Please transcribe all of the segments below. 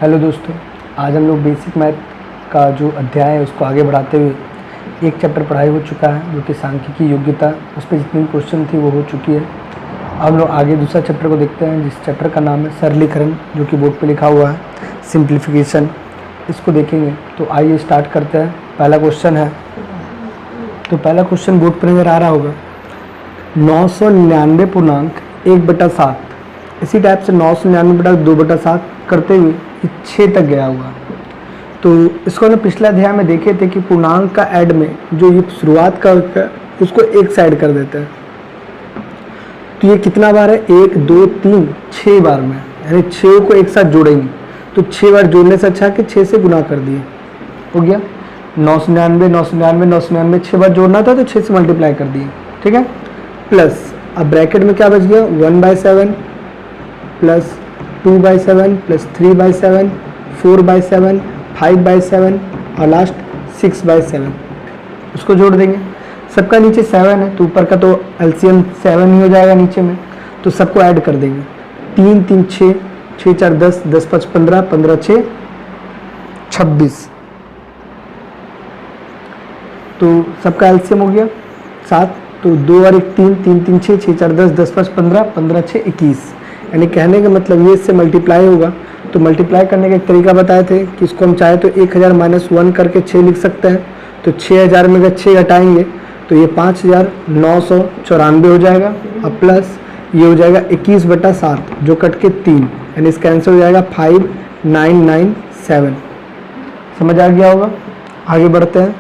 Hello दोस्तों, आज हम लोग बेसिक मैथ का जो अध्याय है उसको आगे बढ़ाते हुए एक चैप्टर पढ़ाई हो चुका है जो कि सांख्यिकी योग्यता, उस पर जितनी क्वेश्चन थी वो हो चुकी है। अब हम लोग आगे दूसरा चैप्टर को देखते हैं जिस चैप्टर का नाम है सरलीकरण, जो कि बोर्ड पे लिखा हुआ है सिंप्लीफिकेशन। इसको देखेंगे तो आइए स्टार्ट करते हैं। पहला क्वेश्चन है, तो पहला क्वेश्चन बोर्ड पर नज़र आ रहा होगा 999.1/7। इसी टाइप से 999/2/7 करते हुए 6 तक गया हुआ। तो इसको हमने पिछला अध्याय में देखे थे कि पूर्णांक का ऐड में जो ये शुरुआत का उसको एक साइड कर देते हैं। तो ये कितना बार है, 1 2 3 6 बार में, यानी 6 को एक साथ जोड़ेंगे तो 6 बार जोड़ने से अच्छा कि 6 से गुना कर दिए, हो गया 999 999 999। 6 बार जोड़ना था तो 6 से मल्टीप्लाई कर दिए, ठीक है। प्लस अब ब्रैकेट में क्या बच गया, 1/7 प्लस 2/7 प्लस 3/7 4/7 5/7 और लास्ट 6/7। उसको जोड़ देंगे। सबका नीचे 7 है तो ऊपर का तो एलसीएम 7 ही हो जाएगा नीचे में, तो सबको ऐड कर देंगे। 3 3 6 6 4 10 10 5 15 15 6 26। तो सबका एलसीएम हो गया 7, तो 2 और 1 3 3 3 6 6 4 10 10 5 15 15 6 21। यानी कहने का मतलब ये इससे मल्टीप्लाई होगा। तो मल्टीप्लाई करने का एक तरीका बताए थे कि इसको हम चाहे तो 1000 - 1 करके 6 लिख सकते हैं। तो 6000 में अगर 6 घटाएंगे तो ये 5994 हो जाएगा, और प्लस ये हो जाएगा 21/7 जो कट के 3, यानी इसका आंसर हो जाएगा 5997। समझ आ गया होगा। आगे बढ़ते हैं।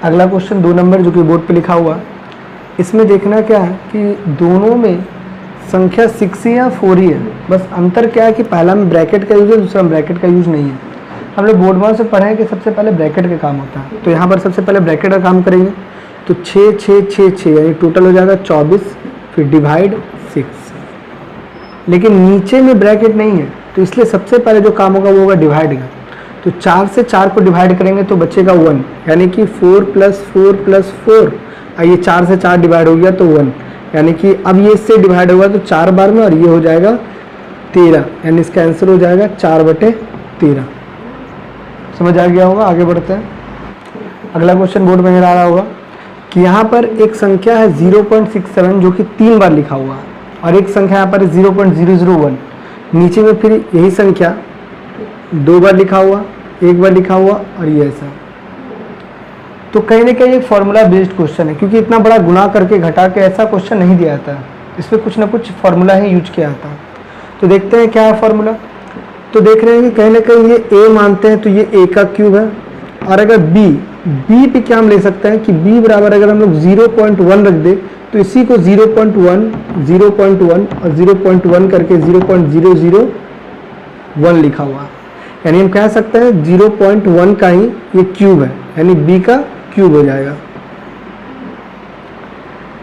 अगला क्वेश्चन 2 नंबर जो कि बोर्ड पे लिखा हुआ है, इसमें देखना क्या है कि दोनों में संख्या 6 ही या 4 ही है। बस अंतर क्या है कि पहला में ब्रैकेट का यूज़ है, दूसरा में ब्रैकेट का यूज़ नहीं है। हम लोग बोर्ड 1 से पढ़े हैं कि सबसे पहले ब्रैकेट का काम होता है, तो यहाँ पर सबसे पहले ब्रैकेट का काम करेंगे। तो 6 6 6 6 यानी टोटल हो जाएगा 24, फिर डिवाइड 6। लेकिन नीचे में ब्रैकेट नहीं है तो इसलिए सबसे पहले जो काम होगा वो होगा डिवाइड का। तो 4 से 4 को डिवाइड करेंगे तो बचेगा 1, यानी कि 4 + 4 + 4। ये 4 से 4 डिवाइड हो गया तो 1, यानी कि अब ये इससे डिवाइड होगा तो 4 बार में, और ये हो जाएगा 13, यानी इसका आंसर हो जाएगा 4/13। समझ आ गया होगा। आगे बढ़ते हैं। अगला क्वेश्चन बोर्ड में नजर आ रहा होगा कि यहाँ पर एक संख्या है 0.67 जो कि 3 बार लिखा हुआ है, और एक संख्या यहाँ पर 0.001। नीचे में फिर यही संख्या 2 बार लिखा हुआ, 1 बार लिखा हुआ, और ये ऐसा। तो कहीं ना कहीं एक फॉर्मूला बेस्ड क्वेश्चन है, क्योंकि इतना बड़ा गुना करके घटा के ऐसा क्वेश्चन नहीं दिया जाता है। इसमें कुछ ना कुछ फॉर्मूला ही यूज किया जाता है। तो देखते हैं क्या है फॉर्मूला। तो देख रहे हैं कि कहीं ना कहीं ये a मानते हैं तो ये a का क्यूब है, और अगर b पे क्या हम ले सकते हैं कि b बराबर अगर हम लोग 0.1 रख दे तो इसी को 0.1 0.1 और 0.1 करके 0.001 लिखा हुआ है। यानी हम कह सकते हैं 0.1 का ही ये क्यूब है, यानी b का क्यूब हो जाएगा।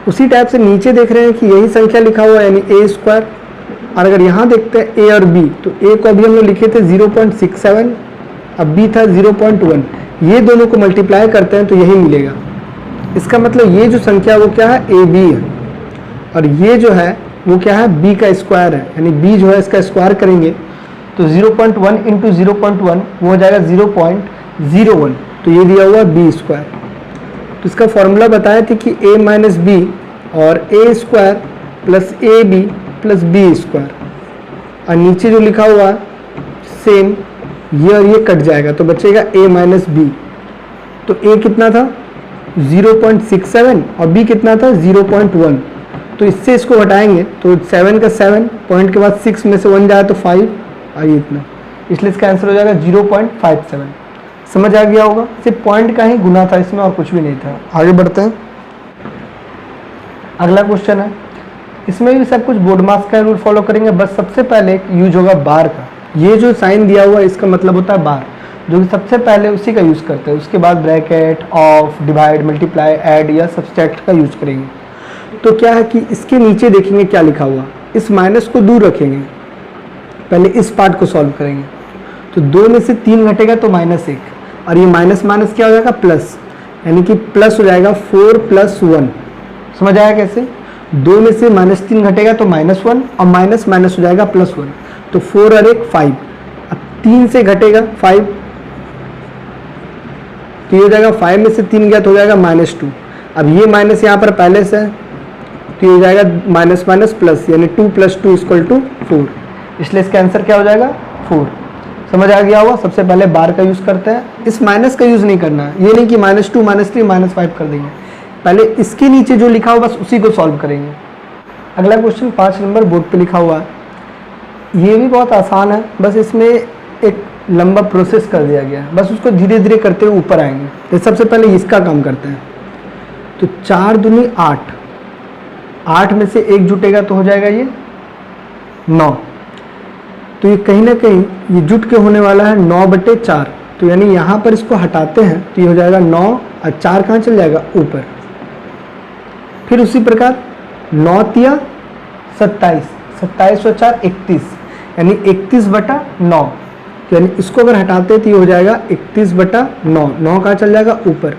उसी टाइप से नीचे देख रहे हैं कि यही संख्या लिखा हुआ है, यानी a²। और अगर यहाँ देखते हैं a और b, तो a को अभी हम लोग लिखे थे 0.67, अब b था 0.1। ये दोनों को मल्टीप्लाई करते हैं तो यही मिलेगा। इसका मतलब ये जो संख्या वो क्या है, ab है, और ये जो है वो क्या है, b का स्क्वायर है। यानी b जो है इसका स्क्वायर करेंगे तो 0.1 × 0.1 वो हो जाएगा 0.01। तो ये दिया हुआ b²। तो इसका फॉर्मूला बताया था कि a - b और a² + ab + b²। और नीचे जो लिखा हुआ सेम ये और ये कट जाएगा तो बचेगा a - b। तो a कितना था 0.67 और b कितना था 0.1। तो इससे इसको हटाएंगे तो 7 का 7, पॉइंट के बाद 6 में से 1 जाए तो 5, और ये इतना, इसलिए इसका आंसर हो जाएगा 0.57। समझ आ गया होगा। सिर्फ पॉइंट का ही गुना था इसमें, और कुछ भी नहीं था। आगे बढ़ते हैं। अगला क्वेश्चन है, इसमें भी सब कुछ बोर्ड मास का रूल फॉलो करेंगे। बस सबसे पहले यूज होगा बार का। ये जो साइन दिया हुआ है इसका मतलब होता है बार, जो कि सबसे पहले उसी का यूज़ करते हैं। उसके बाद bracket, of, divide, multiply, add या सब्सट्रैक्ट का यूज करेंगे। तो क्या है कि इसके नीचे देखेंगे क्या लिखा हुआ, इस माइनस को दूर रखेंगे, पहले इस पार्ट को सॉल्व करेंगे। तो 2 में से 3 घटेगा तो -1, और ये माइनस माइनस क्या हो जाएगा, प्लस, यानी कि प्लस हो जाएगा 4 + 1। समझ आया कैसे। 2 में से -3 घटेगा तो -1, और माइनस माइनस हो जाएगा +1, तो 4 और 1 5। अब 3 से घटेगा 5, तो ये हो जाएगा 5 में से 3 गया तो हो जाएगा -2। अब ये माइनस यहाँ पर पहले से है तो ये हो जाएगा माइनस माइनस प्लस, यानी 2 + 2 = 4, इसलिए इसका आंसर क्या हो जाएगा 4। समझ आ गया होगा। सबसे पहले बार का यूज़ करते हैं, इस माइनस का यूज़ नहीं करना है, ये नहीं कि -2 -3 -5 कर देंगे, पहले इसके नीचे जो लिखा हो बस उसी को सॉल्व करेंगे। अगला क्वेश्चन 5 नंबर बोर्ड पे लिखा हुआ है, ये भी बहुत आसान है, बस इसमें एक लंबा प्रोसेस कर दिया गया है, बस उसको धीरे धीरे करते हुए ऊपर आएंगे। तो सबसे पहले इसका काम करते हैं। तो 4 दूनी 8, 8 में से 1 जुटेगा तो हो जाएगा ये 9, तो ये कहीं ना कहीं ये जुट के होने वाला है 9/4, तो यानी यहाँ पर इसको हटाते हैं तो ये हो जाएगा 9 और 4 कहाँ चल जाएगा ऊपर। फिर उसी प्रकार 9 तिया 27, 27 और 4 31, यानी 31/9, यानी इसको अगर हटाते हैं तो ये हो जाएगा 31/9, 9 कहाँ चल जाएगा ऊपर।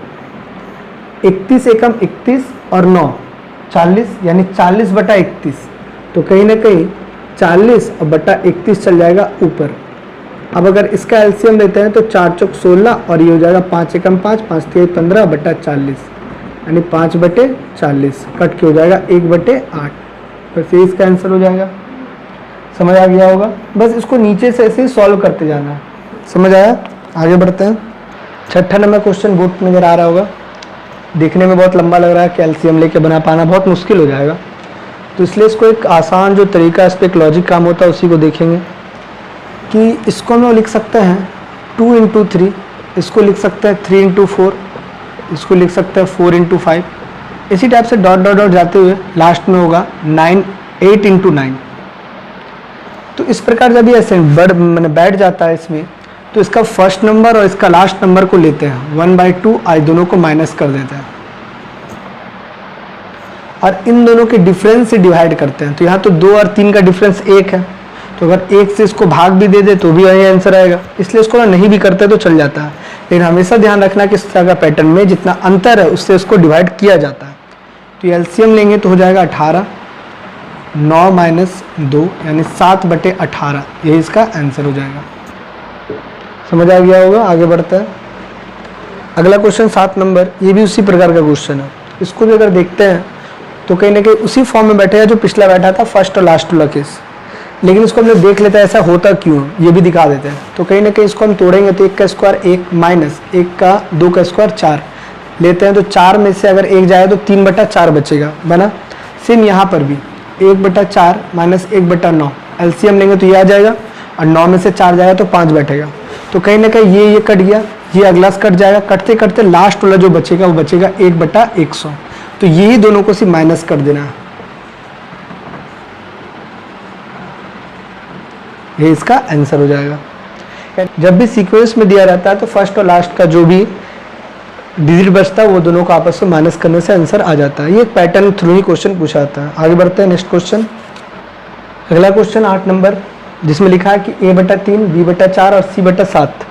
31 एकम 31 और 9 40, यानी 40/31, तो कहीं ना कहीं 40 और बटा 31 चल जाएगा ऊपर। अब अगर इसका एलसीएम लेते हैं तो 4 चौक 16 और ये हो जाएगा 5 एकम 5, 5 तिया 15/40, यानी 5/40 कट के हो जाएगा 1/8, बस ये इसका आंसर हो जाएगा। समझ आ गया होगा। बस इसको नीचे से ऐसे ही सॉल्व करते जाना है। समझ आया? आगे बढ़ते हैं। 6ठा नंबर क्वेश्चन बोर्ड पर नजर आ रहा होगा, देखने में बहुत लंबा लग रहा है, कैल्शियम लेके बना पाना बहुत मुश्किल हो जाएगा, तो इसलिए इसको एक आसान जो तरीका, इस पर एक लॉजिक काम होता है उसी को देखेंगे। कि इसको हम लिख सकते हैं 2 × 3, इसको लिख सकते हैं 3 × 4, इसको लिख सकते हैं 4 × 5, इसी टाइप से डॉट डॉट डॉट जाते हुए लास्ट में होगा 8 × 9। तो इस प्रकार जब ये ऐसे मैंने बैठ जाता है इसमें, तो इसका फर्स्ट नंबर और इसका लास्ट नंबर को लेते हैं 1/2, आज दोनों को माइनस कर देते हैं और इन दोनों के डिफरेंस से डिवाइड करते हैं। तो यहाँ तो 2 और 3 का डिफरेंस 1 है, तो अगर 1 से इसको भाग भी दे दे तो भी यही आंसर आएगा, इसलिए इसको नहीं भी करते तो चल जाता है। लेकिन हमेशा ध्यान रखना कि इस तरह का पैटर्न में जितना अंतर है उससे इसको डिवाइड किया जाता है। तो एलसीएम लेंगे तो हो जाएगा 18, 9 - 2 यानी 7/18, यही इसका आंसर हो जाएगा। समझ आ गया होगा। आगे बढ़ते हैं। अगला क्वेश्चन 7 नंबर, ये भी उसी प्रकार का क्वेश्चन है। इसको भी अगर देखते हैं तो कहीं ना कहीं उसी फॉर्म में बैठेगा जो पिछला बैठा था, फर्स्ट और लास्ट वाला केस, लेकिन इसको हमने देख लेते हैं ऐसा होता क्यों, ये भी दिखा देते हैं। तो कहीं ना कहीं इसको हम तोड़ेंगे तो 1 का स्क्वायर 1 माइनस 1 का 2 का स्क्वायर 4 लेते हैं, तो 4 में से अगर 1 जाए तो 3/4 बचेगा, बना। सेम यहाँ पर भी 1/4 माइनस 1/9, एलसीएम लेंगे तो ये आ जाएगा और 9 में से 4 जाएगा तो 5 बैठेगा। तो कहीं ना कहीं ये कट गया, ये अगला कट जाएगा, कटते कटते लास्ट वाला जो बचेगा वो बचेगा 1/100, तो यही दोनों को सिर्फ माइनस कर देना है, ये इसका आंसर हो जाएगा। जब भी सीक्वेंस में दिया रहता है तो फर्स्ट और लास्ट का जो भी डिजिट बचता है वो दोनों को आपस में माइनस करने से आंसर आ जाता है। ये एक पैटर्न थ्रू ही क्वेश्चन पूछा जाता है। आगे बढ़ते हैं नेक्स्ट क्वेश्चन। अगला क्वेश्चन 8 नंबर, जिसमें लिखा है कि a/3 b/4 और c/7,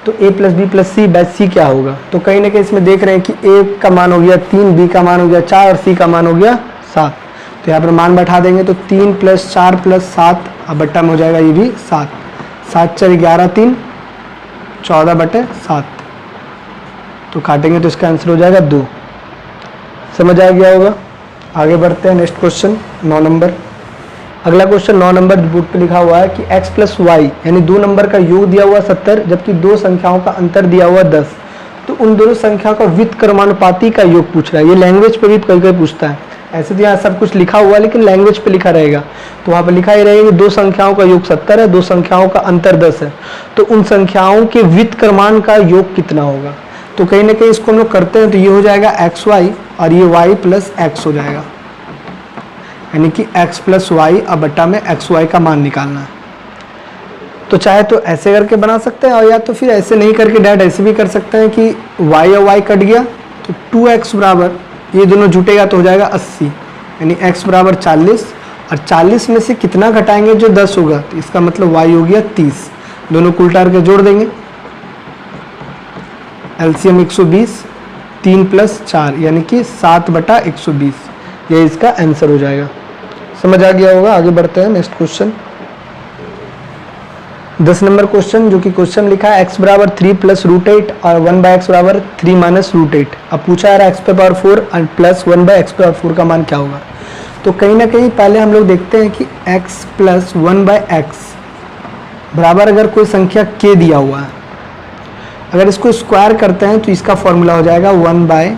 तो a + b + c / c क्या होगा। तो कहीं ना कहीं इसमें देख रहे हैं कि a का मान हो गया 3, b का मान हो गया 4 और c का मान हो गया 7, तो यहाँ पर मान बैठा देंगे तो 3 + 4 + 7 अब बट्टा में हो जाएगा ये भी 7, 7 × 4 = 11, 3 14/7, तो काटेंगे तो इसका आंसर हो जाएगा 2। समझ आ गया होगा। आगे बढ़ते हैं नेक्स्ट क्वेश्चन 9 नंबर। अगला क्वेश्चन 9 नंबर बोर्ड पे लिखा हुआ है कि x + y यानी 2 नंबर का योग दिया हुआ 70 जबकि 2 संख्याओं का अंतर दिया हुआ 10, तो उन दोनों संख्याओं का व्युत्क्रमानुपाती का योग पूछ रहा है। ये लैंग्वेज पे भी कई कई पूछता है, ऐसे तो यहाँ सब कुछ लिखा हुआ है लेकिन लैंग्वेज पे लिखा रहेगा, तो वहाँ पर लिखा ही रहेगा कि 2 संख्याओं का योग 70 है, 2 संख्याओं का अंतर 10 है, तो उन संख्याओं के व्युत्क्रमान का योग कितना होगा। तो कहीं ना कहीं इसको हम लोग करते हैं तो ये हो जाएगा xy और ये y + x हो जाएगा, यानी कि x + y अब बट्टा में xy का मान निकालना है। तो चाहे तो ऐसे करके बना सकते हैं और या तो फिर ऐसे नहीं करके डायरेक्ट ऐसे भी कर सकते हैं कि y और y कट गया तो 2x बराबर ये दोनों जुटेगा तो हो जाएगा 80, यानी x बराबर 40 और 40 में से कितना घटाएंगे जो 10 होगा, तो इसका मतलब y हो गया 30, दोनों को उल्टा करके जोड़ देंगे, एलसीएम 120, 3 + 4 यानी कि 7/120, ये इसका आंसर हो जाएगा। समझ आ गया होगा। आगे बढ़ते हैं नेक्स्ट क्वेश्चन। 10 नंबर क्वेश्चन, जो कि क्वेश्चन लिखा है x बराबर 3 प्लस रूट 8 और 1 बाय एक्स बराबर 3 माइनस रूट 8। अब पूछा जा रहा है x पे पावर 4 और प्लस 1 बाय एक्स पावर 4 का मान क्या होगा। तो कहीं ना कहीं पहले हम लोग देखते हैं कि x प्लस 1 बाय एक्स बराबर अगर कोई संख्या k दिया हुआ है, अगर इसको स्क्वायर करते हैं तो इसका फॉर्मूला हो जाएगा 1 बाय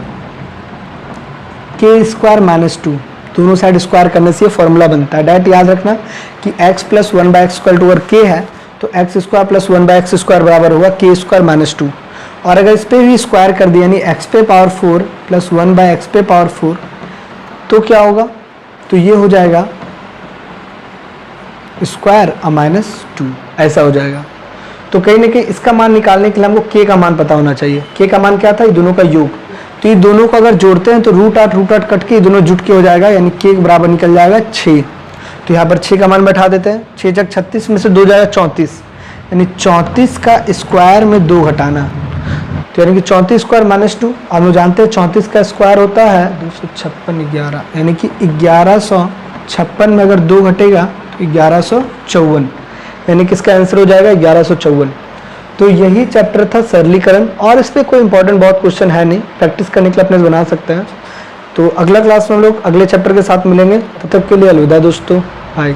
के स्क्वायर माइनस 2। दोनों साइड स्क्वायर करने से ये फॉर्मूला बनता है। डायरेक्ट याद रखना कि x plus 1 by x equal to अगर k है तो x square plus 1 by x square बराबर होगा के स्क्वायर माइनस 2। और अगर इस पर भी स्क्वायर कर दिया यानी x पे पावर 4 प्लस 1 बाय एक्स पे पावर 4 तो क्या होगा, तो ये हो जाएगा स्क्वायर और माइनस 2, ऐसा हो जाएगा। तो कहीं ना कहीं इसका मान निकालने के लिए हमको k का मान पता होना चाहिए। k का मान क्या था, ये दोनों का योग। तो ये दोनों को अगर जोड़ते हैं तो रूट 8 कट के ये दोनों जुट के हो जाएगा, यानी k बराबर निकल जाएगा 6। तो यहाँ पर 6 का मान बैठा देते हैं। 6 जग 36 में से 2 जाएगा 34, यानी 34 का स्क्वायर में 2 घटाना, तो यानी कि 34 स्क्वायर माइनस 2। हम लोग जानते हैं 34 का स्क्वायर होता है 256 11, यानी कि 1156 में अगर 2 घटेगा तो 1154, यानी कि इसका आंसर हो जाएगा 1154। तो यही चैप्टर था सरलीकरण, और इस पर कोई इंपॉर्टेंट बहुत क्वेश्चन है नहीं, प्रैक्टिस करने के लिए अपने बना सकते हैं। तो अगला क्लास में हम लोग अगले चैप्टर के साथ मिलेंगे, तब तक के लिए अलविदा दोस्तों, बाय।